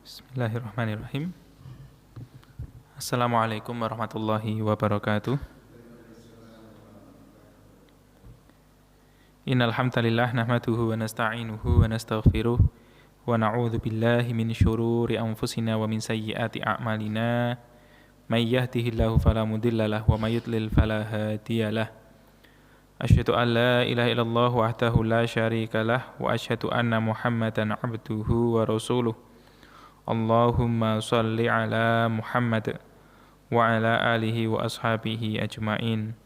Bismillahirrahmanirrahim. Assalamualaikum warahmatullahi wabarakatuh. Innal hamdalillah nahmaduhu wa nasta'inuhu wa nastaghfiruh wa na'udzu billahi min syururi anfusina wa min sayyiati a'malina. May yahdihillahu fala mudhillalah wa may yudlil fala hadiyalah. Asyhadu an la ilaha illallah wahdahu la syarikalah wa asyhadu anna Muhammadan 'abduhu wa rasuluh. Allahumma salli ala Muhammad wa ala alihi wa ashabihi ajma'in.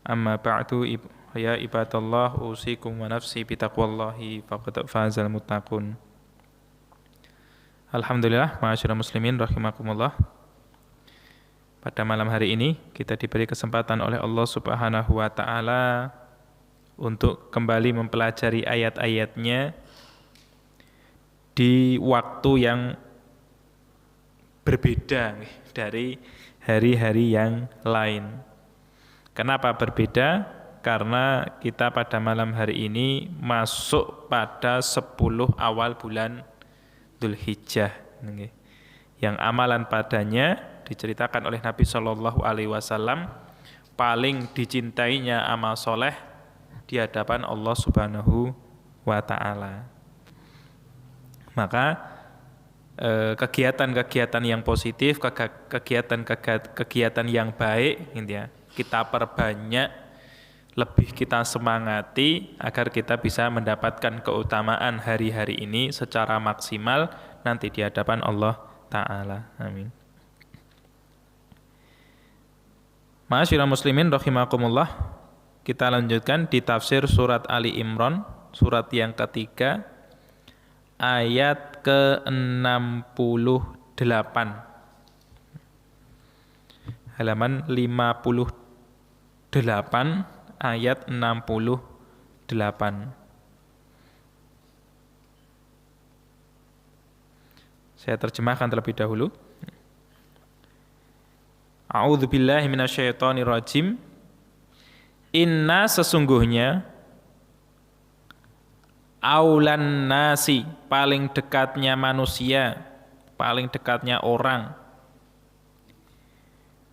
Amma ba'du, ya ibadallah, usikum wa nafsi bitaqwallahi faqad fazal muttaqun. Alhamdulillah, ma'asyiral muslimin rahimakumullah. Pada malam hari ini kita diberi kesempatan oleh Allah Subhanahu wa taala untuk kembali mempelajari ayat-ayatnya di waktu yang berbeda dari hari-hari yang lain. Kenapa berbeda? Karena kita pada malam hari ini masuk pada 10 awal bulan Dzulhijjah, yang amalan padanya diceritakan oleh Nabi Shallallahu Alaihi Wasallam paling dicintainya amal soleh di hadapan Allah Subhanahu wa taala. Maka kegiatan-kegiatan yang positif, kegiatan yang baik, ya, kita perbanyak, lebih kita semangati agar kita bisa mendapatkan keutamaan hari-hari ini secara maksimal nanti di hadapan Allah Ta'ala. Amin. Ma'asyiral muslimin rahimakumullah, kita lanjutkan di tafsir surat Ali Imran, surat yang ketiga, ayat ke-68, halaman 58, ayat 68. Saya terjemahkan terlebih dahulu. A'udzubillahi minasyaitonirrajim. Inna, sesungguhnya, aulan nasi, paling dekatnya manusia, paling dekatnya orang,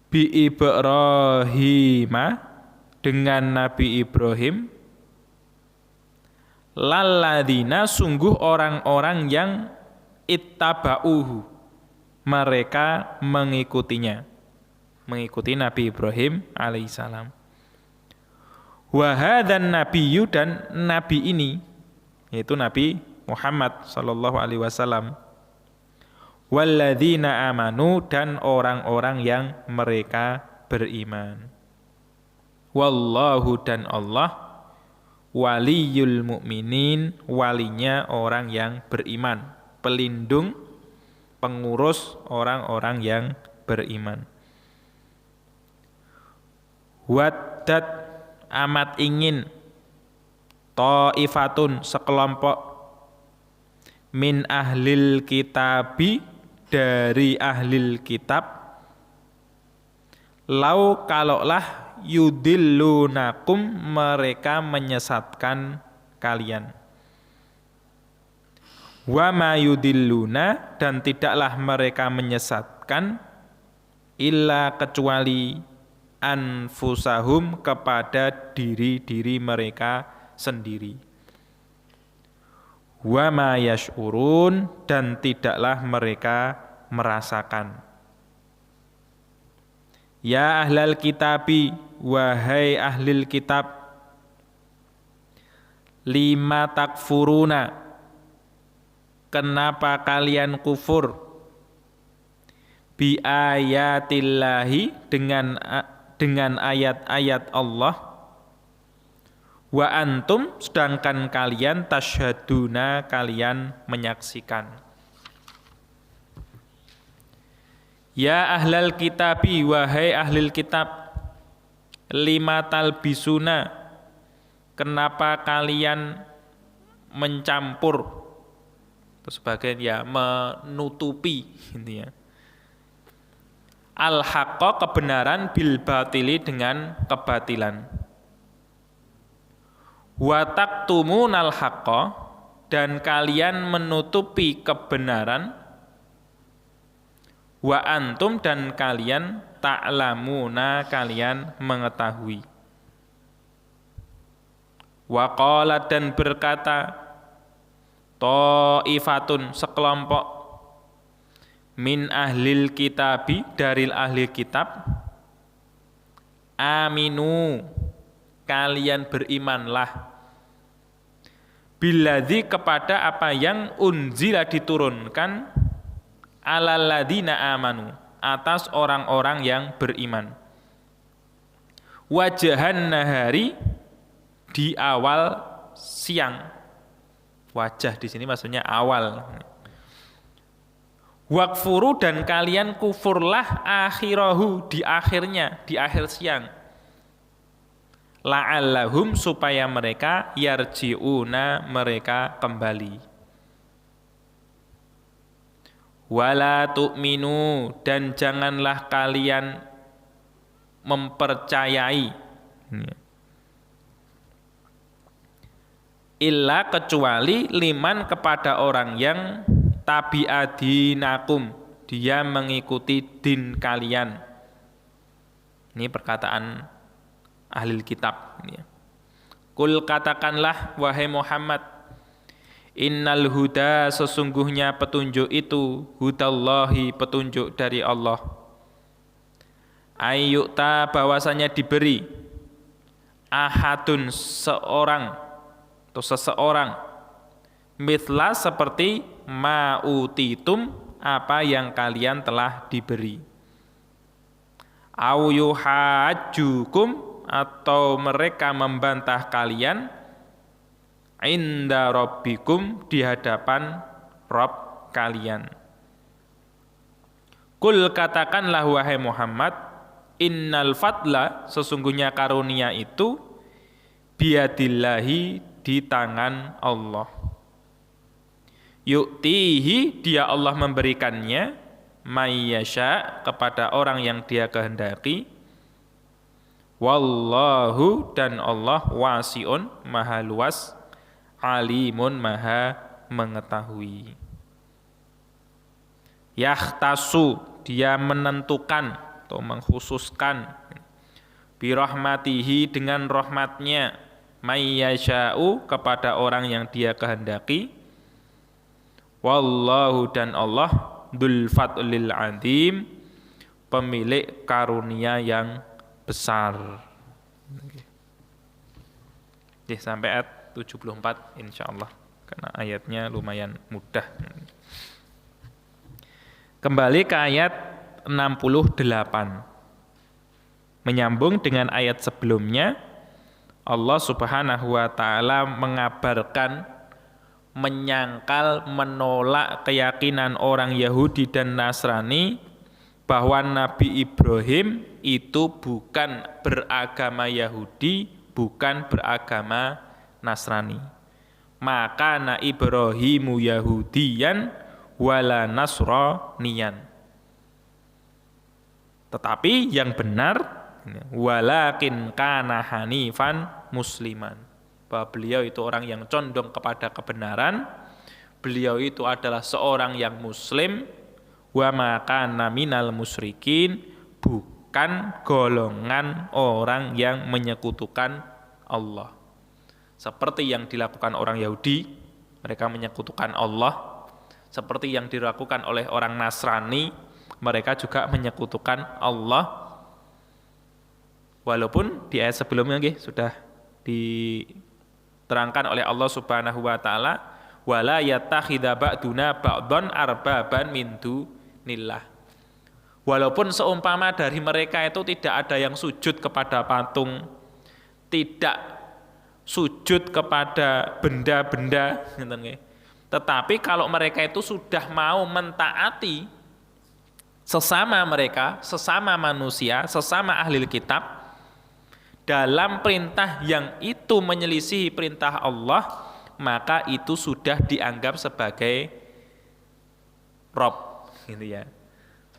bi Ibrahima, dengan Nabi Ibrahim, lalladzina, sungguh orang-orang yang ittaba'uhu, mereka mengikutinya, mengikuti Nabi Ibrahim alaihissalam. Wa hadzan nabiyyu, dan nabi ini, yaitu Nabi Muhammad sallallahu alaihi wasallam, walladzina amanu, dan orang-orang yang mereka beriman. Wallahu, dan Allah, waliyul mu'minin, walinya orang yang beriman, pelindung, pengurus orang-orang yang beriman. Waddat, amat ingin, ta'ifatun, sekelompok, min ahlil kitabi, dari ahlil kitab, lau, kalaulah, yudillunakum, mereka menyesatkan kalian. Wa ma yudilluna, dan tidaklah mereka menyesatkan, illa, kecuali, anfusahum, kepada diri-diri mereka sendiri. Wa ma yash'urun, dan tidaklah mereka merasakan. Ya ahlal kitabi, wahai ahlil kitab, lima takfuruna, kenapa kalian kufur, bi ayatillahi, dengan ayat-ayat Allah, wa antum, sedangkan kalian, tasyhaduna, kalian menyaksikan. Ya ahlal kitabi, wahai ahlil kitab, lima talbisuna, kenapa kalian mencampur, atau sebagian ya menutupi, intinya, al-haqqa, kebenaran, bil batili, dengan kebatilan. Wa taktumunal haqqa, dan kalian menutupi kebenaran, Wa antum dan kalian ta'lamuna kalian mengetahui. Wa qala dan berkata ta'ifatun sekelompok min ahlil kitabi dari ahli kitab aminu kalian berimanlah billadzi kepada apa yang unzila diturunkan alal ladzina amanu atas orang-orang yang beriman wajahan nahari di awal siang. Wajah di sini maksudnya awal. Wakfuru dan kalian kufurlah akhirahu di akhirnya, di akhir siang. La'allahum supaya mereka yarji'una mereka kembali. Wala tu'minu dan janganlah kalian mempercayai illa kecuali liman kepada orang yang tabi'adinakum dia mengikuti din kalian. Ini perkataan ahli kitab. Kul katakanlah wahai Muhammad innal huda sesungguhnya petunjuk itu hudallahi petunjuk dari Allah. Ayyukta bahwasanya diberi ahadun seorang atau seseorang mithla seperti ma'utitum apa yang kalian telah diberi. Au yuhajjukum atau mereka membantah kalian inda rabbikum di hadapan Rabb kalian. Kul katakanlah wahai Muhammad innal fadla sesungguhnya karunia itu biadillahi di tangan Allah. Yu'tihi dia Allah memberikannya mayyasha kepada orang yang dia kehendaki. Wallahu dan Allah wasi'un maha luas alimun maha mengetahui. Yahtasu dia menentukan atau mengkhususkan birahmatihi dengan rahmatnya mayyasha'u kepada orang yang dia kehendaki. Wallahu dan Allah dzul fadlil adzim pemilik karunia yang besar. Oke, sampai ayat 74 insyaallah karena ayatnya lumayan mudah. Kembali ke ayat 68. Menyambung dengan ayat sebelumnya, Allah Subhanahu wa taala mengabarkan menyangkal menolak keyakinan orang Yahudi dan Nasrani bahwa Nabi Ibrahim itu bukan beragama Yahudi, bukan beragama Nasrani. Maka na Ibrahimu Yahudiyan wala Nasraniyan. Tetapi yang benar walakin kana hanifan musliman. Bahwa beliau itu orang yang condong kepada kebenaran. Beliau itu adalah seorang yang muslim wa ma kana minal musyrikin, bukan golongan orang yang menyekutukan Allah. Seperti yang dilakukan orang Yahudi, mereka menyekutukan Allah. Seperti yang dilakukan oleh orang Nasrani, mereka juga menyekutukan Allah. Walaupun di ayat sebelumnya sudah diterangkan oleh Allah Subhanahu wa taala, wala yattakhidha ba'duna ba'dhan arbaban min dunillah. Walaupun seumpama dari mereka itu tidak ada yang sujud kepada patung, tidak sujud kepada benda-benda, tetapi kalau mereka itu sudah mau mentaati sesama mereka, sesama manusia, sesama ahli kitab dalam perintah yang itu menyelisihi perintah Allah, maka itu sudah dianggap sebagai Rob, gitu ya.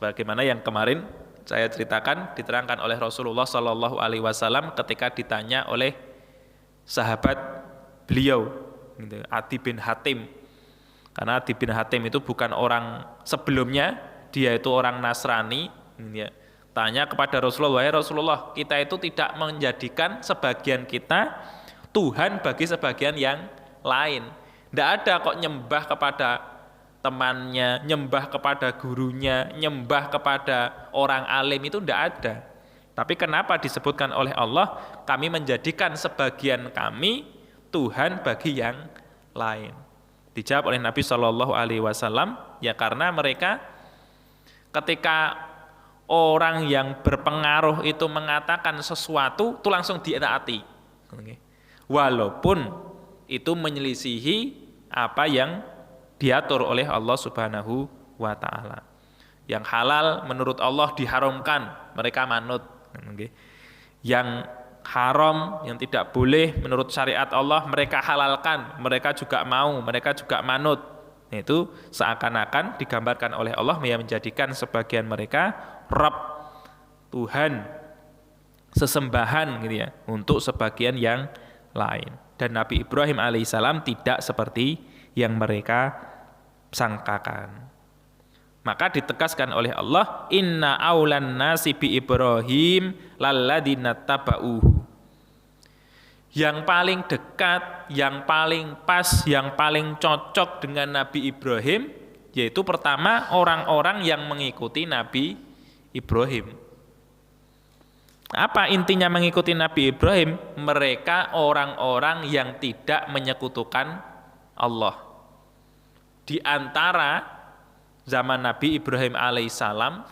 Sebagaimana yang kemarin saya ceritakan diterangkan oleh Rasulullah Shallallahu Alaihi Wasallam ketika ditanya oleh sahabat beliau, Adi bin Hatim. Karena Adi bin Hatim itu bukan orang sebelumnya, dia itu orang Nasrani, ya, tanya kepada Rasulullah, "Wahai Rasulullah, kita itu tidak menjadikan sebagian kita Tuhan bagi sebagian yang lain. Tidak ada kok nyembah kepada temannya, nyembah kepada gurunya, nyembah kepada orang alim, itu tidak ada. Tapi kenapa disebutkan oleh Allah, kami menjadikan sebagian kami Tuhan bagi yang lain?" Dijawab oleh Nabi Shallallahu Alaihi Wasallam, ya karena mereka ketika orang yang berpengaruh itu mengatakan sesuatu, itu langsung ditaati, walaupun itu menyelisihi apa yang diatur oleh Allah Subhanahu wa Ta'ala. Yang halal menurut Allah diharamkan, mereka manut. Yang haram, yang tidak boleh menurut syariat Allah, mereka halalkan, mereka juga mau, mereka juga manut. Itu seakan-akan digambarkan oleh Allah yang menjadikan sebagian mereka Rabb, Tuhan, sesembahan gitu ya, untuk sebagian yang lain. Dan Nabi Ibrahim alaihissalam tidak seperti yang mereka sangkakan. Maka ditegaskan oleh Allah, inna aulan nasi bi Ibrahim lalladzina tabauhu. Yang paling dekat, yang paling pas, yang paling cocok dengan Nabi Ibrahim, yaitu pertama orang-orang yang mengikuti Nabi Ibrahim. Apa intinya mengikuti Nabi Ibrahim? Mereka orang-orang yang tidak menyekutukan Allah. Di antara zaman Nabi Ibrahim alaihissalam,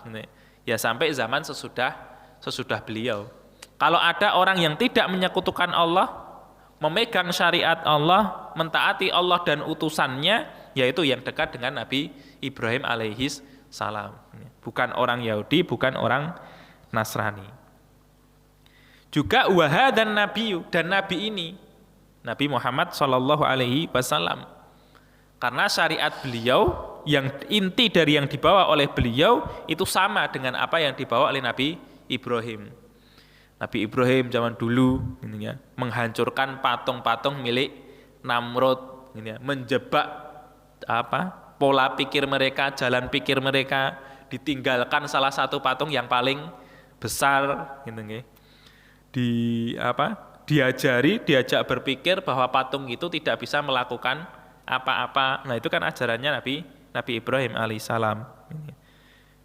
ya sampai zaman sesudah beliau. Kalau ada orang yang tidak menyekutukan Allah, memegang syariat Allah, mentaati Allah dan utusannya, yaitu yang dekat dengan Nabi Ibrahim alaihissalam. Bukan orang Yahudi, bukan orang Nasrani. Juga dan Nabi ini, Nabi Muhammad Shallallahu Alaihi Wasallam. Karena syariat beliau, yang inti dari yang dibawa oleh beliau itu sama dengan apa yang dibawa oleh Nabi Ibrahim. Nabi Ibrahim zaman dulu menghancurkan patung-patung milik Namrud, menjebak pola pikir mereka, jalan pikir mereka, ditinggalkan salah satu patung yang paling besar, diajak berpikir bahwa patung itu tidak bisa melakukan apa-apa. Nah itu kan ajarannya Nabi Ibrahim alaihissalam.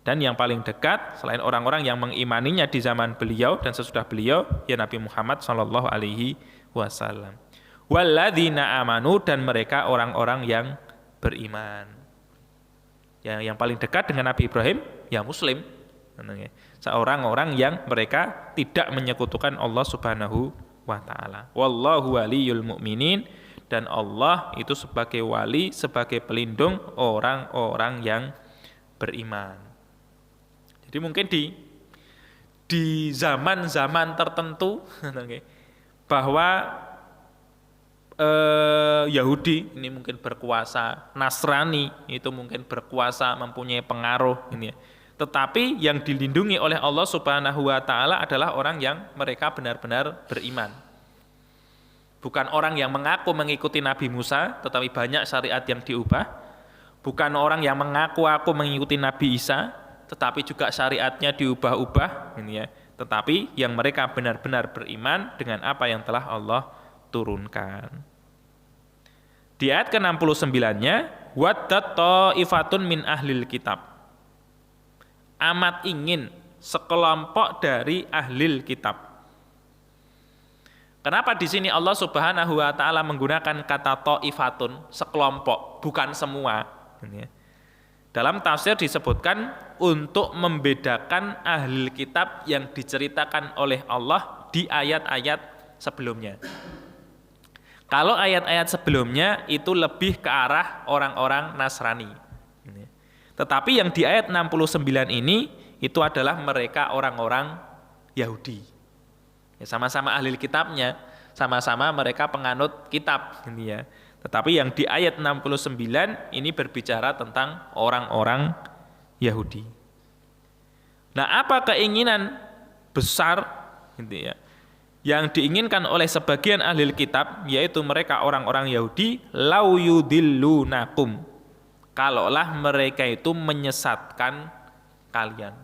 Dan yang paling dekat selain orang-orang yang mengimaninya di zaman beliau dan sesudah beliau, ya Nabi Muhammad Shallallahu Alaihi Wasallam. Walladzina amanu, dan mereka orang-orang yang beriman. Yang paling dekat dengan Nabi Ibrahim, ya Muslim. Seorang-orang yang mereka tidak menyekutukan Allah Subhanahu wa Ta'ala. Wallahu waliyul mu'minin, dan Allah itu sebagai wali, sebagai pelindung orang-orang yang beriman. Jadi mungkin di zaman-zaman tertentu bahwa Yahudi ini mungkin berkuasa, Nasrani itu mungkin berkuasa, mempunyai pengaruh ini ya. Tetapi yang dilindungi oleh Allah Subhanahu wa Ta'ala adalah orang yang mereka benar-benar beriman. Bukan orang yang mengaku mengikuti Nabi Musa, tetapi banyak syariat yang diubah. Bukan orang yang mengaku mengikuti Nabi Isa, tetapi juga syariatnya diubah-ubah. Ini ya. Tetapi yang mereka benar-benar beriman dengan apa yang telah Allah turunkan. Di ayat ke-69-nya, waddat ta'ifatun min ahlil kitab. Amat ingin sekelompok dari ahlil kitab. Kenapa di sini Allah Subhanahu wa Ta'ala menggunakan kata ta'ifatun, sekelompok, bukan semua? Dalam tafsir disebutkan untuk membedakan ahlil kitab yang diceritakan oleh Allah di ayat-ayat sebelumnya. Kalau ayat-ayat sebelumnya itu lebih ke arah orang-orang Nasrani. Tetapi yang di ayat 69 ini itu adalah mereka orang-orang Yahudi. Ya, sama-sama ahli kitabnya, sama-sama mereka penganut kitab. Ini ya. Tetapi yang di ayat 69 ini berbicara tentang orang-orang Yahudi. Nah, apa keinginan besar gitu ya, yang diinginkan oleh sebagian ahli kitab, yaitu mereka orang-orang Yahudi, lau yudillunakum, kalaulah mereka itu menyesatkan kalian.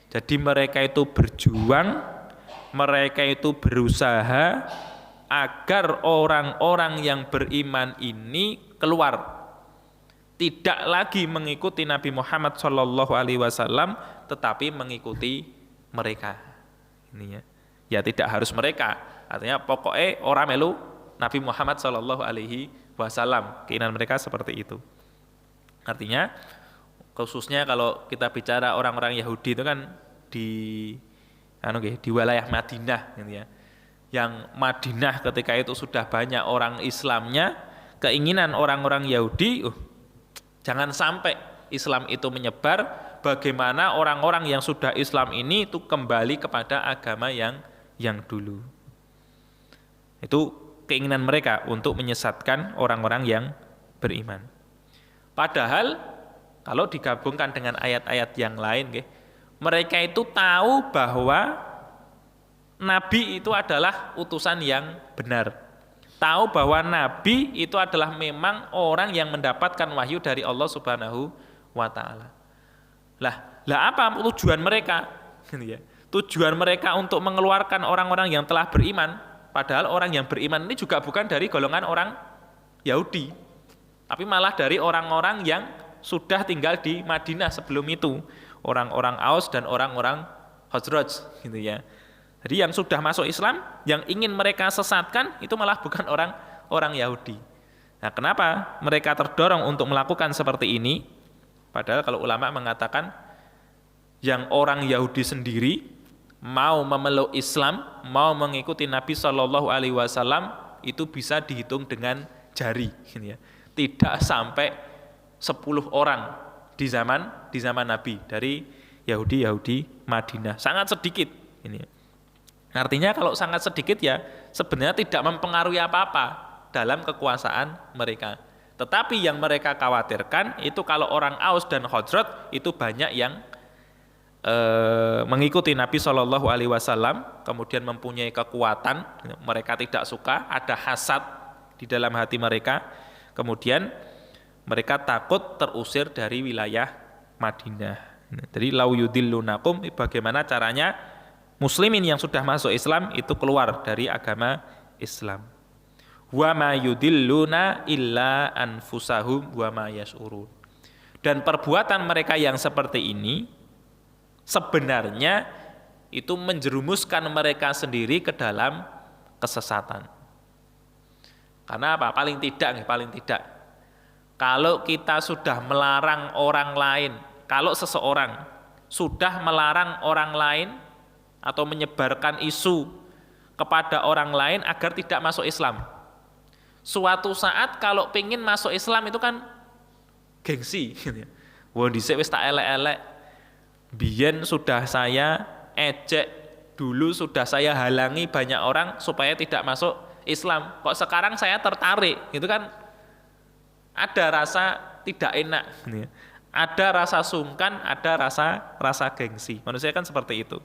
Jadi mereka itu berjuang, mereka itu berusaha agar orang-orang yang beriman ini keluar, tidak lagi mengikuti Nabi Muhammad SAW, tetapi mengikuti mereka. Ini ya. Ya tidak harus mereka. Artinya pokoknya orang melu Nabi Muhammad SAW. Keinginan mereka seperti itu. Artinya khususnya kalau kita bicara orang-orang Yahudi itu kan di wilayah Madinah gitu ya. Yang Madinah ketika itu sudah banyak orang Islamnya, keinginan orang-orang Yahudi jangan sampai Islam itu menyebar, bagaimana orang-orang yang sudah Islam ini itu kembali kepada agama yang dulu. Itu keinginan mereka untuk menyesatkan orang-orang yang beriman. Padahal kalau digabungkan dengan ayat-ayat yang lain, mereka itu tahu bahwa Nabi itu adalah utusan yang benar. Tahu bahwa Nabi itu adalah memang orang yang mendapatkan wahyu dari Allah Subhanahu wa Ta'ala. Lah apa tujuan mereka? Tujuan mereka untuk mengeluarkan orang-orang yang telah beriman, padahal orang yang beriman ini juga bukan dari golongan orang Yahudi, tapi malah dari orang-orang yang sudah tinggal di Madinah sebelum itu, orang-orang Aus dan orang-orang Khazraj gitu ya. Jadi yang sudah masuk Islam, yang ingin mereka sesatkan itu malah bukan orang Yahudi. Nah, kenapa mereka terdorong untuk melakukan seperti ini? Padahal kalau ulama mengatakan yang orang Yahudi sendiri mau memeluk Islam, mau mengikuti Nabi SAW itu bisa dihitung dengan jari gitu ya. Tidak sampai 10 orang di zaman Nabi dari Yahudi Madinah, sangat sedikit ini. Artinya kalau sangat sedikit ya sebenarnya tidak mempengaruhi apa-apa dalam kekuasaan mereka. Tetapi yang mereka khawatirkan itu kalau orang Aus dan Khazraj itu banyak yang mengikuti Nabi SAW, kemudian mempunyai kekuatan, mereka tidak suka, ada hasad di dalam hati mereka, kemudian mereka takut terusir dari wilayah Madinah. Jadi lau yudillunakum, bagaimana caranya muslimin yang sudah masuk Islam itu keluar dari agama Islam. Wa ma yudilluna illa anfusahum wa ma yash'urun. Dan perbuatan mereka yang seperti ini sebenarnya itu menjerumuskan mereka sendiri ke dalam kesesatan. Karena apa? Paling tidak kalau kita sudah melarang orang lain, kalau seseorang sudah melarang orang lain atau menyebarkan isu kepada orang lain agar tidak masuk Islam, suatu saat kalau pengen masuk Islam itu kan gengsi. Wah dhisik wis tak elek-elek, biyen sudah saya ejek, dulu sudah saya halangi banyak orang supaya tidak masuk Islam, kok sekarang saya tertarik, itu kan ada rasa tidak enak, ada rasa sungkan, ada rasa gengsi. Manusia kan seperti itu.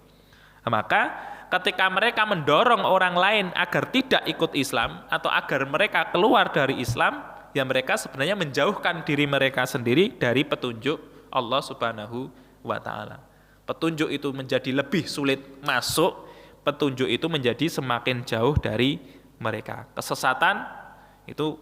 Maka ketika mereka mendorong orang lain agar tidak ikut Islam atau agar mereka keluar dari Islam, ya mereka sebenarnya menjauhkan diri mereka sendiri dari petunjuk Allah Subhanahu wa Ta'ala. Petunjuk itu menjadi lebih sulit masuk, petunjuk itu menjadi semakin jauh dari mereka. Kesesatan itu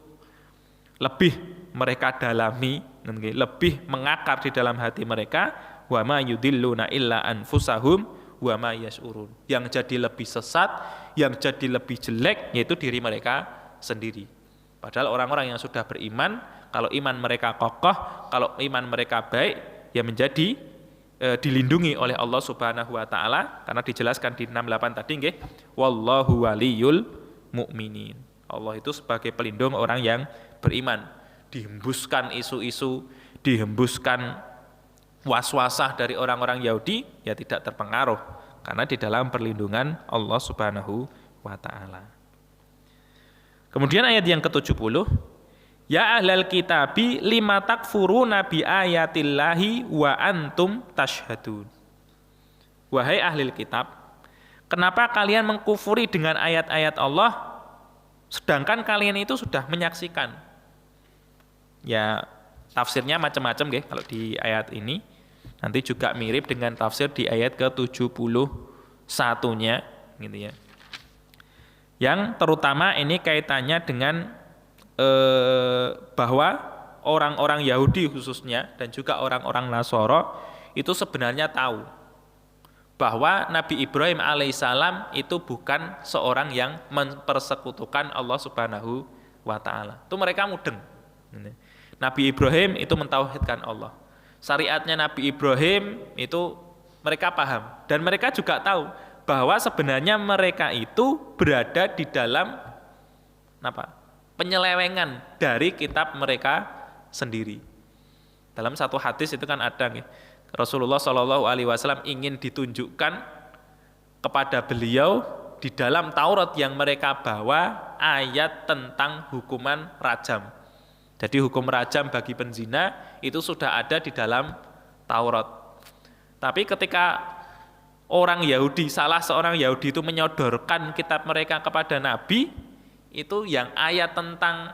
lebih mereka dalami, lebih mengakar di dalam hati mereka. Wa ma yudilluna illa anfusahum wa ma yash'urun. Yang jadi lebih sesat, yang jadi lebih jelek yaitu diri mereka sendiri. Padahal orang-orang yang sudah beriman, kalau iman mereka kokoh, kalau iman mereka baik, ya menjadi dilindungi oleh Allah Subhanahu wa Ta'ala, karena dijelaskan di 68 tadi nggih, wallahu waliyul mu'minin. Allah itu sebagai pelindung orang yang beriman. Dihembuskan isu-isu, dihembuskan was-wasah dari orang-orang Yahudi, ya tidak terpengaruh karena di dalam perlindungan Allah Subhanahu wa Ta'ala. Kemudian ayat yang ke-70, ya ahlal kitabi lima takfuruna bi ayatillahi wa antum tashhadun. Wahai ahlil kitab, kenapa kalian mengkufuri dengan ayat-ayat Allah sedangkan kalian itu sudah menyaksikan? Ya tafsirnya macam-macam nggih kalau di ayat ini. Nanti juga mirip dengan tafsir di ayat ke-71-nya gitu ya. Yang terutama ini kaitannya dengan bahwa orang-orang Yahudi khususnya dan juga orang-orang Nasoro itu sebenarnya tahu bahwa Nabi Ibrahim alaihissalam itu bukan seorang yang mempersekutukan Allah Subhanahu wa Ta'ala. Itu mereka mudeng. Nabi Ibrahim itu mentauhidkan Allah. Syariatnya Nabi Ibrahim itu mereka paham dan mereka juga tahu bahwa sebenarnya mereka itu berada di dalam penyelewengan dari kitab mereka sendiri. Dalam satu hadis itu kan ada nih, Rasulullah SAW ingin ditunjukkan kepada beliau di dalam Taurat yang mereka bawa ayat tentang hukuman rajam. Jadi hukum rajam bagi penzina itu sudah ada di dalam Taurat. Tapi ketika orang Yahudi, salah seorang Yahudi itu menyodorkan kitab mereka kepada Nabi, itu yang ayat tentang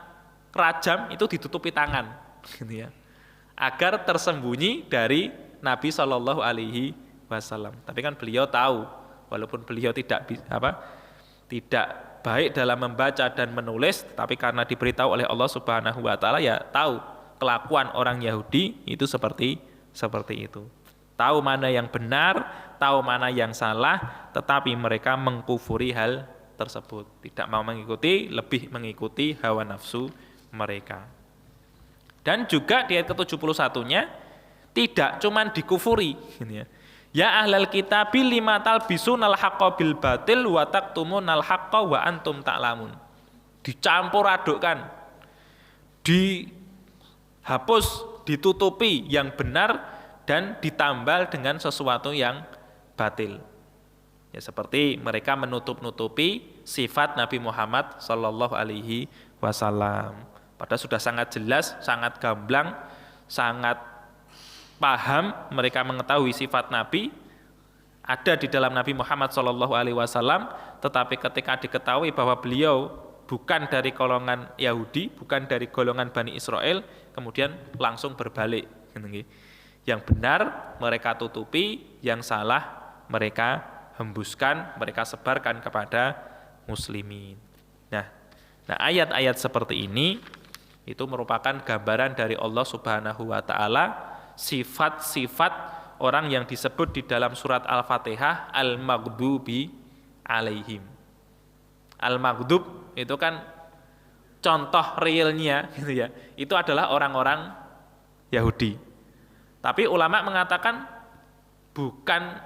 rajam itu ditutupi tangan, gitu ya, agar tersembunyi dari Nabi Shallallahu Alaihi Wasallam. Tapi kan beliau tahu, walaupun beliau tidak baik dalam membaca dan menulis, tapi karena diberitahu oleh Allah Subhanahu Wa Taala ya tahu kelakuan orang Yahudi itu seperti itu. Tahu mana yang benar, tahu mana yang salah, tetapi mereka mengkufuri hal tersebut. Tidak mau mengikuti, lebih mengikuti hawa nafsu mereka. Dan juga di ayat ke-71-nya tidak cuman dikufuri, ya ahlal kitabi lima talbisunal haqqa bil batil wa taktumunal haqqa wa antum ta'lamun. Dicampur adukkan, dihapus, ditutupi yang benar dan ditambal dengan sesuatu yang batil. Ya seperti mereka menutup-nutupi sifat Nabi Muhammad sallallahu alaihi wasallam. Padahal sudah sangat jelas, sangat gamblang, sangat paham, mereka mengetahui sifat Nabi ada di dalam Nabi Muhammad SAW, tetapi ketika diketahui bahwa beliau bukan dari golongan Yahudi, bukan dari golongan Bani Israel, kemudian langsung berbalik. Yang benar mereka tutupi, yang salah mereka hembuskan, mereka sebarkan kepada muslimin. Nah, ayat-ayat seperti ini itu merupakan gambaran dari Allah Subhanahu wa Ta'ala, sifat-sifat orang yang disebut di dalam surat Al-Fatihah al-maghdubi alaihim. Al-maghdub itu kan contoh realnya gitu ya. Itu adalah orang-orang Yahudi. Tapi ulama mengatakan bukan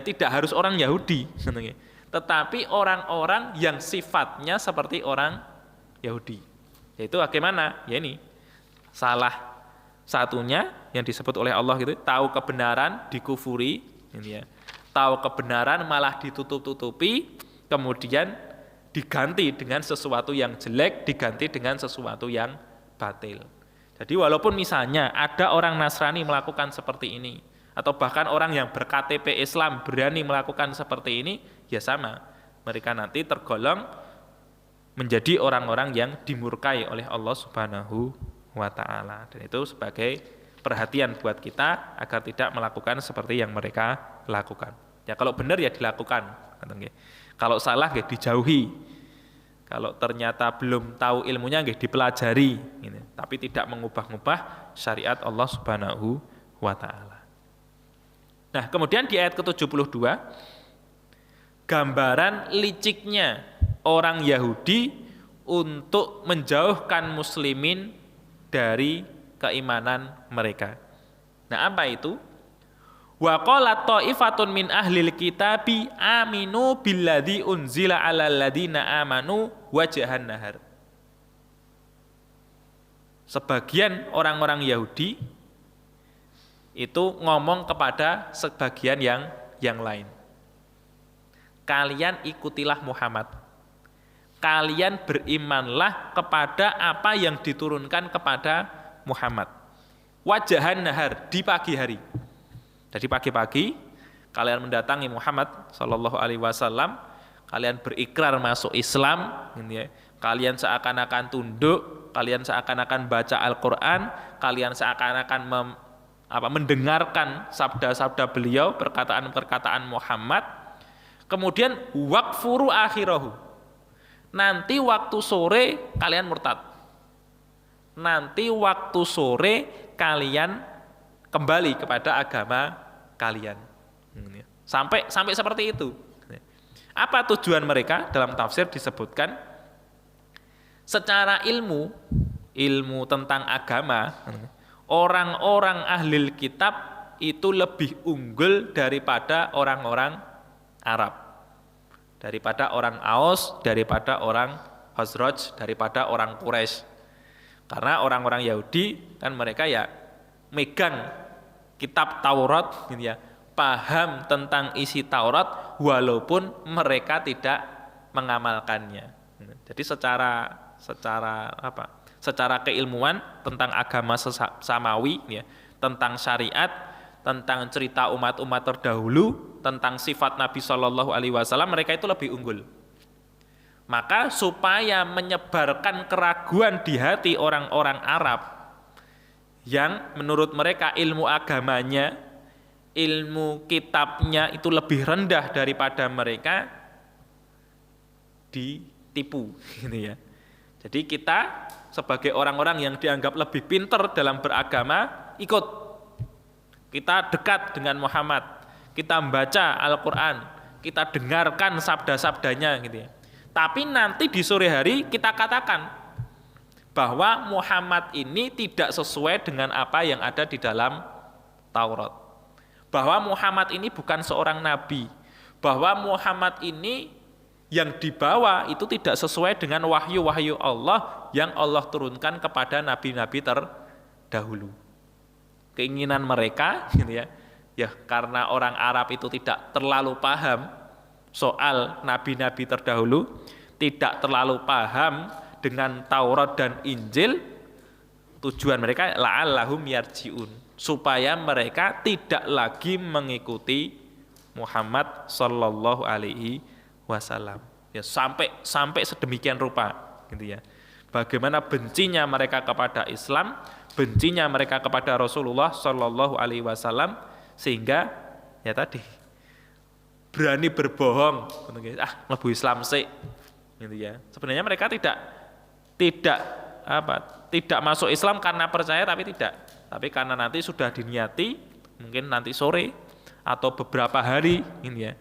tidak harus orang Yahudi sebenarnya. Tetapi orang-orang yang sifatnya seperti orang Yahudi. Yaitu bagaimana? Ya ini salah satunya yang disebut oleh Allah gitu, tahu kebenaran dikufuri, ini ya. Tahu kebenaran malah ditutup-tutupi, kemudian diganti dengan sesuatu yang jelek, diganti dengan sesuatu yang batil. Jadi walaupun misalnya ada orang Nasrani melakukan seperti ini, atau bahkan orang yang ber-KTP Islam berani melakukan seperti ini, ya sama. Mereka nanti tergolong menjadi orang-orang yang dimurkai oleh Allah Subhanahu wa Ta'ala. Dan itu sebagai perhatian buat kita agar tidak melakukan seperti yang mereka lakukan. Ya kalau benar ya dilakukan, kalau salah ya dijauhi. Kalau ternyata belum tahu ilmunya ya dipelajari, gitu. Tapi tidak mengubah-ubah syariat Allah Subhanahu wa Ta'ala. Nah, kemudian di ayat ke-72 gambaran liciknya orang Yahudi untuk menjauhkan muslimin dari keimanan mereka. Nah, apa itu? Wa qalat ta'ifatun min ahlil kitabi aminu billadzi unzila 'alal ladzina amanu wajhan nahar. Sebagian orang-orang Yahudi itu ngomong kepada sebagian yang lain. Kalian ikutilah Muhammad. Kalian berimanlah kepada apa yang diturunkan kepada Muhammad. Wajahan nahar, di pagi hari. Jadi pagi-pagi kalian mendatangi Muhammad sallallahu alaihi wasallam, kalian berikrar masuk Islam, kalian seakan-akan tunduk, kalian seakan-akan baca Al-Qur'an, kalian seakan-akan mendengarkan sabda-sabda beliau, perkataan-perkataan Muhammad, kemudian waqfuru akhirahu. Nanti waktu sore kalian murtad. Nanti waktu sore kalian kembali kepada agama kalian. Sampai seperti itu. Apa tujuan mereka? Dalam tafsir disebutkan secara ilmu tentang agama, orang-orang ahli kitab itu lebih unggul daripada orang-orang Arab, daripada orang Aus, daripada orang Khazraj, daripada orang Quraisy. Karena orang-orang Yahudi kan mereka ya megang kitab Taurat gitu ya, paham tentang isi Taurat walaupun mereka tidak mengamalkannya. Jadi secara keilmuan tentang agama samawi ya, tentang syariat, tentang cerita umat-umat terdahulu, tentang sifat Nabi Shallallahu alaihi wasallam, mereka itu lebih unggul. Maka supaya menyebarkan keraguan di hati orang-orang Arab yang menurut mereka ilmu agamanya, ilmu kitabnya itu lebih rendah daripada mereka, ditipu gitu ya. Jadi kita sebagai orang-orang yang dianggap lebih pintar dalam beragama, ikut. Kita dekat dengan Muhammad, kita membaca Al-Quran, kita dengarkan sabda-sabdanya gitu ya. Tapi nanti di sore hari kita katakan bahwa Muhammad ini tidak sesuai dengan apa yang ada di dalam Taurat. Bahwa Muhammad ini bukan seorang nabi. Bahwa Muhammad ini yang dibawa itu tidak sesuai dengan wahyu-wahyu Allah yang Allah turunkan kepada nabi-nabi terdahulu. Keinginan mereka gitu ya. Ya karena orang Arab itu tidak terlalu paham soal nabi-nabi terdahulu, tidak terlalu paham dengan Taurat dan Injil, tujuan mereka la'allahum yarji'un, supaya mereka tidak lagi mengikuti Muhammad sallallahu alaihi wasallam. Ya sampai sedemikian rupa gitu ya. Bagaimana bencinya mereka kepada Islam, bencinya mereka kepada Rasulullah sallallahu alaihi wasallam, sehingga ya tadi berani berbohong, mlebu Islam sih, gitu ya. Sebenarnya mereka tidak masuk Islam karena percaya, tapi karena nanti sudah diniati, mungkin nanti sore atau beberapa hari, ini ya,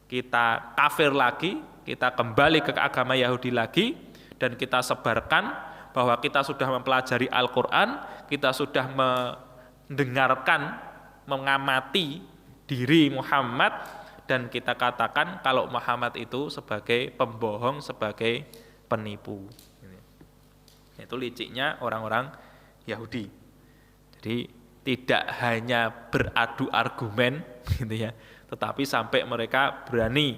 kita kafir lagi, kita kembali ke agama Yahudi lagi, dan kita sebarkan bahwa kita sudah mempelajari Al-Quran, kita sudah mendengarkan, mengamati diri Muhammad, dan kita katakan kalau Muhammad itu sebagai pembohong, sebagai penipu. Itu liciknya orang-orang Yahudi. Jadi tidak hanya beradu argumen gitu ya, tetapi sampai mereka berani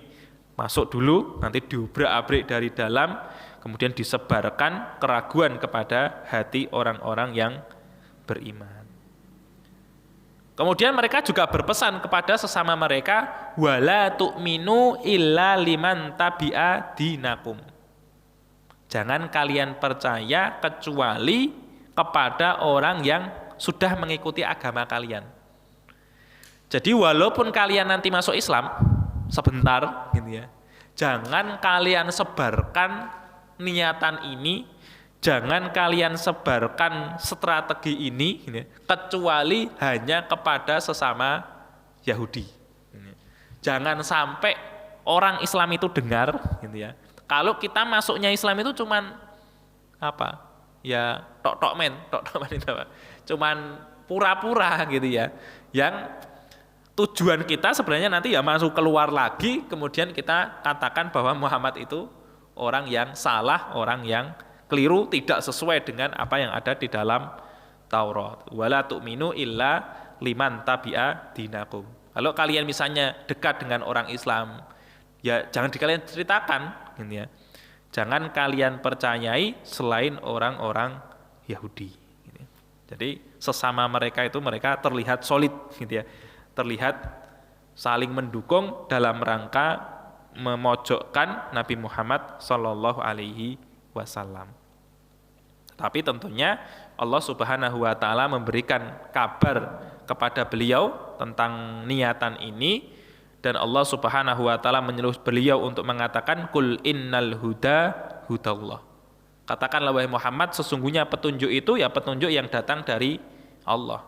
masuk dulu, nanti diobrak-abrik dari dalam, kemudian disebarkan keraguan kepada hati orang-orang yang beriman. Kemudian mereka juga berpesan kepada sesama mereka, wala tu'minu illa liman tabi'a dinakum. Jangan kalian percaya kecuali kepada orang yang sudah mengikuti agama kalian. Jadi walaupun kalian nanti masuk Islam sebentar gitu ya, jangan kalian sebarkan niatan ini, jangan kalian sebarkan strategi ini gitu ya, kecuali hanya kepada sesama Yahudi. Jangan sampai orang Islam itu dengar gitu ya. Kalau kita masuknya Islam itu cuman ya tok-tok men itu apa? Cuman pura-pura gitu ya. Yang tujuan kita sebenarnya nanti ya masuk keluar lagi, kemudian kita katakan bahwa Muhammad itu orang yang salah, orang yang keliru, tidak sesuai dengan apa yang ada di dalam Taurat. Wala tu'minu illa liman tabi'a dinakum. Kalau kalian misalnya dekat dengan orang Islam, ya jangan kalian ceritakan gitu ya. Jangan kalian percayai selain orang-orang Yahudi gitu. Jadi sesama mereka itu mereka terlihat solid gitu ya. Terlihat saling mendukung dalam rangka memojokkan Nabi Muhammad sallallahu alaihi wasallam. Tapi tentunya Allah Subhanahu wa taala memberikan kabar kepada beliau tentang niatan ini, dan Allah Subhanahu wa taala menyuruh beliau untuk mengatakan kul innal huda hudallah. Katakanlah wahai Muhammad, sesungguhnya petunjuk itu ya petunjuk yang datang dari Allah.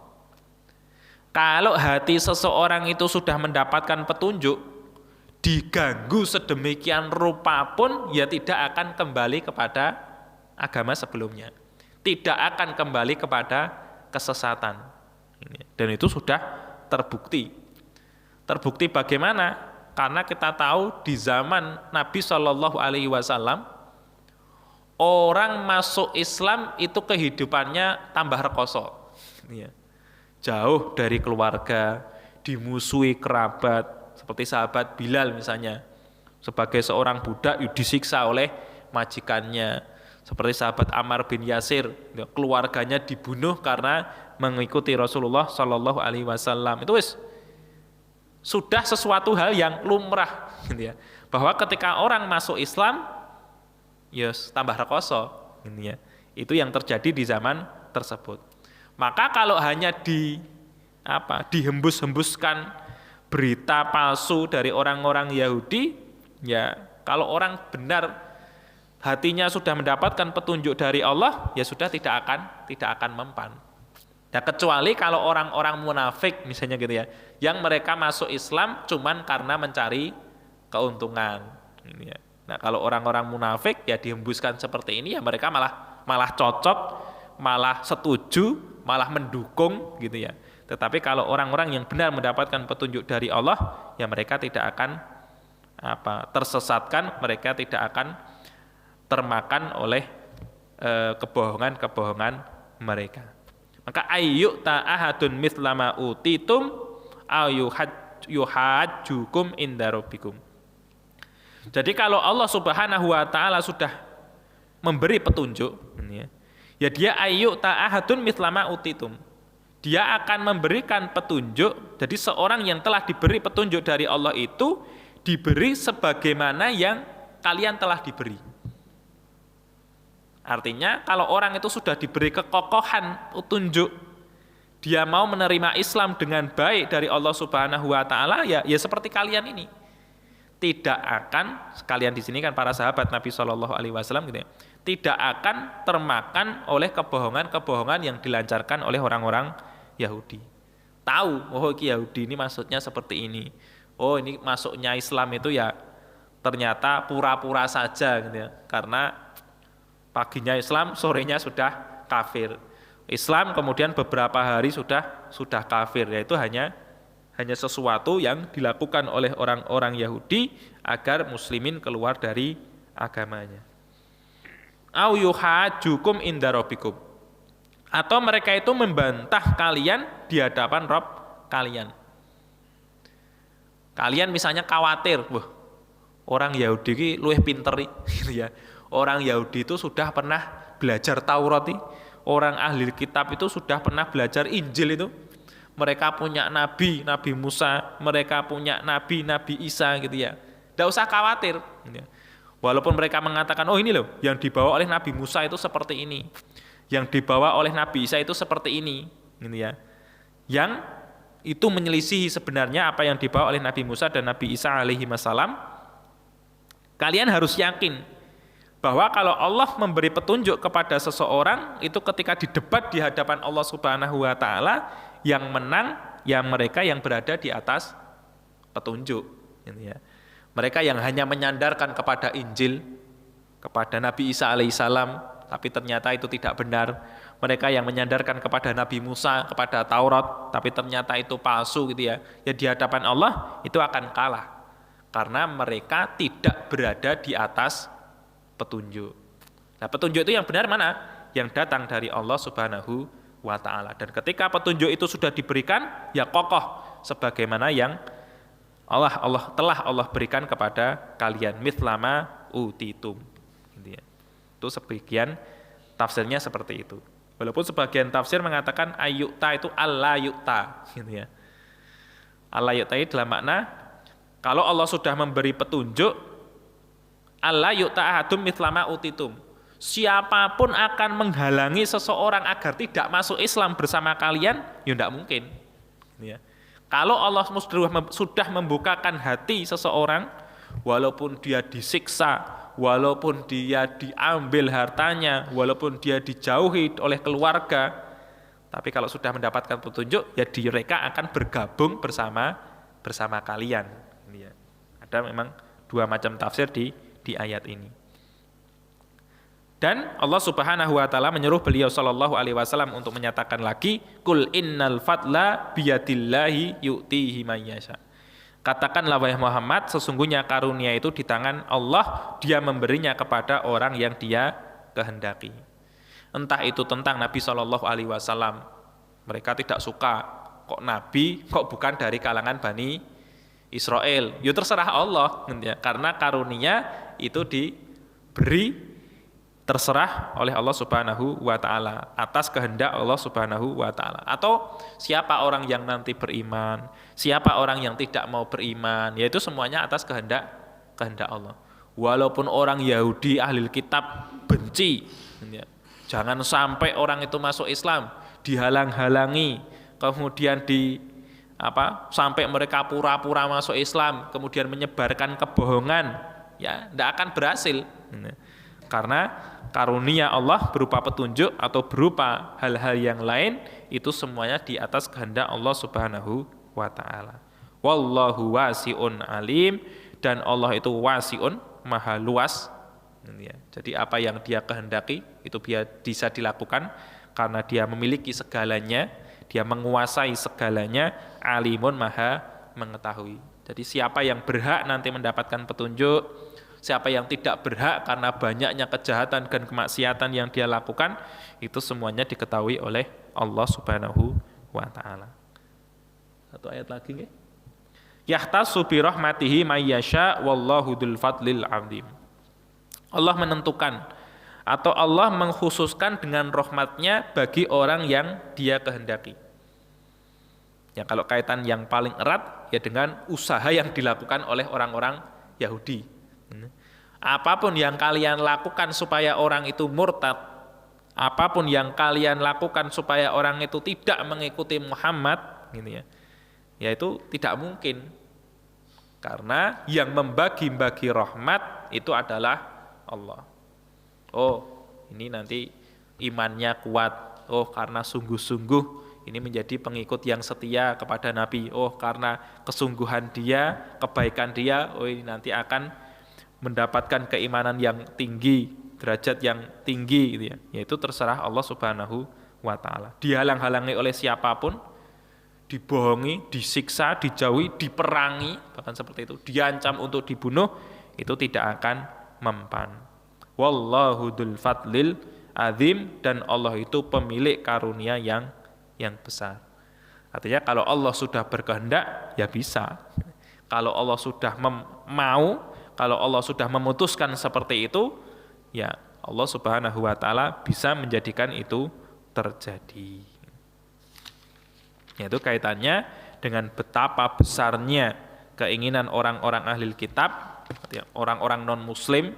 Kalau hati seseorang itu sudah mendapatkan petunjuk, diganggu sedemikian rupa pun ya tidak akan kembali kepada agama sebelumnya. Tidak akan kembali kepada kesesatan. Dan itu sudah terbukti. Terbukti bagaimana? Karena kita tahu di zaman Nabi Shallallahu Alaihi Wasallam orang masuk Islam itu kehidupannya tambah rekoso, jauh dari keluarga, dimusuhi kerabat, seperti sahabat Bilal misalnya, sebagai seorang budak disiksa oleh majikannya. Seperti sahabat Ammar bin Yasir, keluarganya dibunuh karena mengikuti Rasulullah Shallallahu Alaihi Wasallam. Itu sudah sesuatu hal yang lumrah, gitu ya. Bahwa ketika orang masuk Islam, tambah rekoso, gitu ya. Itu yang terjadi di zaman tersebut. Maka kalau hanya dihembus-hembuskan berita palsu dari orang-orang Yahudi, ya kalau orang benar hatinya sudah mendapatkan petunjuk dari Allah, ya sudah tidak akan mempan. Ya kecuali kalau orang-orang munafik misalnya gitu ya, yang mereka masuk Islam cuman karena mencari keuntungan. Ini ya. Nah kalau orang-orang munafik ya dihembuskan seperti ini ya mereka malah cocok, malah setuju, malah mendukung gitu ya. Tetapi kalau orang-orang yang benar mendapatkan petunjuk dari Allah, ya mereka tidak akan tersesatkan, mereka tidak akan termakan oleh kebohongan-kebohongan mereka. Maka ayyuk ta'ahadun mithlama utitum yuhajjukum inda rabbikum. Jadi kalau Allah Subhanahu wa taala sudah memberi petunjuk, ya dia ayyuk ta'ahadun mithlama utitum. Dia akan memberikan petunjuk. Jadi seorang yang telah diberi petunjuk dari Allah itu diberi sebagaimana yang kalian telah diberi. Artinya kalau orang itu sudah diberi kekokohan petunjuk, dia mau menerima Islam dengan baik dari Allah Subhanahu wa taala, ya seperti kalian ini. Tidak akan, sekalian di sini kan para sahabat Nabi Shallallahu alaihi wasallam gitu ya, tidak akan termakan oleh kebohongan-kebohongan yang dilancarkan oleh orang-orang Yahudi. Tahu, oh Yahudi ini maksudnya seperti ini. Oh, ini masuknya Islam itu ya ternyata pura-pura saja gitu ya. Karena paginya Islam, sorenya sudah kafir. Islam kemudian beberapa hari sudah kafir. Yaitu hanya sesuatu yang dilakukan oleh orang-orang Yahudi agar muslimin keluar dari agamanya. Au yuhajjukum inda rabbikum. Atau mereka itu membantah kalian di hadapan Rabb kalian. Kalian misalnya khawatir, orang Yahudi ini luwih pinter gitu ya. Orang Yahudi itu sudah pernah belajar Taurat, orang ahli kitab itu sudah pernah belajar Injil itu. Mereka punya Nabi Musa, mereka punya Nabi Isa gitu ya. Tidak usah khawatir. Walaupun mereka mengatakan, oh ini loh, yang dibawa oleh Nabi Musa itu seperti ini. Yang dibawa oleh Nabi Isa itu seperti ini. Gitu ya. Yang itu menyelisihi sebenarnya apa yang dibawa oleh Nabi Musa dan Nabi Isa alaihi wassalam. Kalian harus yakin bahwa kalau Allah memberi petunjuk kepada seseorang, itu ketika didebat di hadapan Allah Subhanahu wa taala, yang menang yang mereka yang berada di atas petunjuk, gitu ya. Mereka yang hanya menyandarkan kepada Injil, kepada Nabi Isa alaihissalam, tapi ternyata itu tidak benar. Mereka yang menyandarkan kepada Nabi Musa, kepada Taurat, tapi ternyata itu palsu gitu ya. Ya di hadapan Allah itu akan kalah. Karena mereka tidak berada di atas petunjuk. Nah, petunjuk itu yang benar mana? Yang datang dari Allah Subhanahu wa taala. Dan ketika petunjuk itu sudah diberikan, ya kokoh sebagaimana yang Allah berikan kepada kalian, mithlama utitum. Gitu ya. Itu sebagian tafsirnya seperti itu. Walaupun sebagian tafsir mengatakan ayyukta itu alla yukta, gitu ya. Alla yukta itu dalam makna kalau Allah sudah memberi petunjuk, alla yukta ahadum mithlama utitum. Siapapun akan menghalangi seseorang agar tidak masuk Islam bersama kalian, ya tidak mungkin. Ya. Kalau Allah sudah membukakan hati seseorang, walaupun dia disiksa, walaupun dia diambil hartanya, walaupun dia dijauhi oleh keluarga, tapi kalau sudah mendapatkan petunjuk, ya mereka akan bergabung bersama kalian. Ya. Ada memang dua macam tafsir di ayat ini. Dan Allah Subhanahu wa taala menyuruh beliau sallallahu alaihi wasallam untuk menyatakan lagi, "Qul innal fadla biyadillahi yu'tihi may yasha." Katakanlah wahai Muhammad, sesungguhnya karunia itu di tangan Allah, Dia memberinya kepada orang yang Dia kehendaki. Entah itu tentang Nabi sallallahu alaihi wasallam, mereka tidak suka kok Nabi kok bukan dari kalangan Bani Israel. Ya terserah Allah, karena karunia itu diberi terserah oleh Allah Subhanahu wa taala, atas kehendak Allah Subhanahu wa taala. Atau siapa orang yang nanti beriman, siapa orang yang tidak mau beriman, yaitu semuanya atas kehendak Allah. Walaupun orang Yahudi ahli kitab benci, jangan sampai orang itu masuk Islam, dihalang-halangi, kemudian sampai mereka pura-pura masuk Islam, kemudian menyebarkan kebohongan, ya tidak akan berhasil. Karena karunia Allah berupa petunjuk atau berupa hal-hal yang lain, itu semuanya di atas kehendak Allah Subhanahu wa taala. Wallahu wasi'un alim, dan Allah itu wasi'un, maha luas. Jadi apa yang Dia kehendaki itu bisa dilakukan karena Dia memiliki segalanya, Dia menguasai segalanya, alimun, maha mengetahui. Jadi siapa yang berhak nanti mendapatkan petunjuk, siapa yang tidak berhak karena banyaknya kejahatan dan kemaksiatan yang dia lakukan, itu semuanya diketahui oleh Allah Subhanahu wa taala. Satu ayat lagi nggih. Yahtassu bi rahmatihi may yasha wallahu dzul fadlil 'adzim. Allah menentukan atau Allah mengkhususkan dengan rahmatnya bagi orang yang Dia kehendaki. Ya kalau kaitan yang paling erat ya dengan usaha yang dilakukan oleh orang-orang Yahudi. Apapun yang kalian lakukan supaya orang itu murtad, apapun yang kalian lakukan supaya orang itu tidak mengikuti Muhammad, gitu ya, yaitu tidak mungkin, karena yang membagi-bagi rahmat itu adalah Allah. Oh, ini nanti imannya kuat. Oh, karena sungguh-sungguh ini menjadi pengikut yang setia kepada Nabi. Oh, karena kesungguhan dia, kebaikan dia, oh ini nanti akan mendapatkan keimanan yang tinggi, derajat yang tinggi, gitu ya. Yaitu terserah Allah Subhanahu wa taala. Dihalang-halangi oleh siapapun, dibohongi, disiksa, dijauhi, diperangi, bahkan seperti itu, diancam untuk dibunuh, itu tidak akan mempan. Wallahu dzul fadlil adzim, dan Allah itu pemilik karunia yang besar. Artinya kalau Allah sudah berkehendak, ya bisa. Kalau Allah sudah mau, kalau Allah sudah memutuskan seperti itu, ya Allah Subhanahu wa taala bisa menjadikan itu terjadi. Yaitu kaitannya dengan betapa besarnya keinginan orang-orang ahli kitab, orang-orang non-muslim,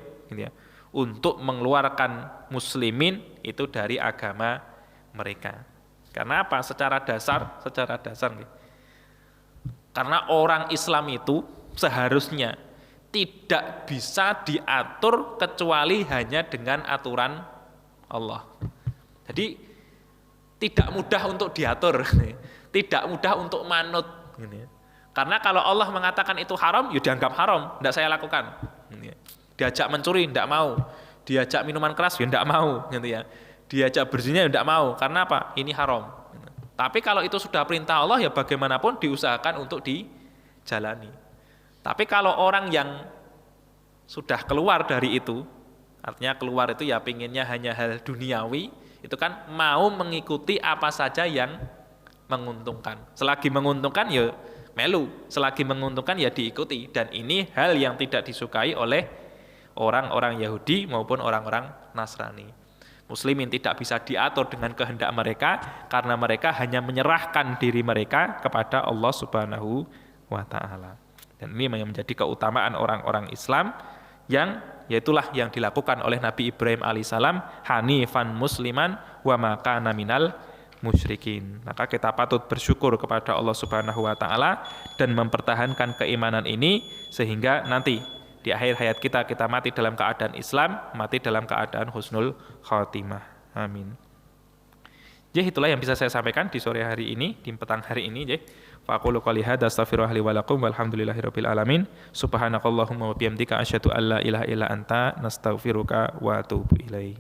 untuk mengeluarkan muslimin itu dari agama mereka. Karena apa? Secara dasar nih. Karena orang Islam itu seharusnya tidak bisa diatur kecuali hanya dengan aturan Allah. Jadi tidak mudah untuk diatur, tidak mudah untuk manut. Karena kalau Allah mengatakan itu haram, ya dianggap haram, tidak saya lakukan. Diajak mencuri, tidak mau. Diajak minuman keras, ya tidak mau. Diajak berzina, ya tidak mau. Karena apa? Ini haram. Tapi kalau itu sudah perintah Allah, ya bagaimanapun diusahakan untuk dijalani. Tapi kalau orang yang sudah keluar dari itu, artinya keluar itu ya pinginnya hanya hal duniawi, itu kan mau mengikuti apa saja yang menguntungkan. Selagi menguntungkan ya melu, selagi menguntungkan ya diikuti. Dan ini hal yang tidak disukai oleh orang-orang Yahudi maupun orang-orang Nasrani. Muslimin tidak bisa diatur dengan kehendak mereka, karena mereka hanya menyerahkan diri mereka kepada Allah Subhanahu wa ta'ala. Dan ini yang menjadi keutamaan orang-orang Islam, yang yaitulah yang dilakukan oleh Nabi Ibrahim alaihissalam, hanifan musliman wa ma kana minal musyrikin. Maka kita patut bersyukur kepada Allah Subhanahu wa taala dan mempertahankan keimanan ini sehingga nanti di akhir hayat kita mati dalam keadaan Islam, mati dalam keadaan husnul khatimah. Amin. Jadi itulah yang bisa saya sampaikan di sore hari ini, di petang hari ini. Faqulu qouli hadza astaghfirullaha li wa lakum walhamdulillahirabbil alamin. Subhanakallahumma wa bihamdika asyhadu an la ilaha illa anta nastaghfiruka wa atubu ilaik.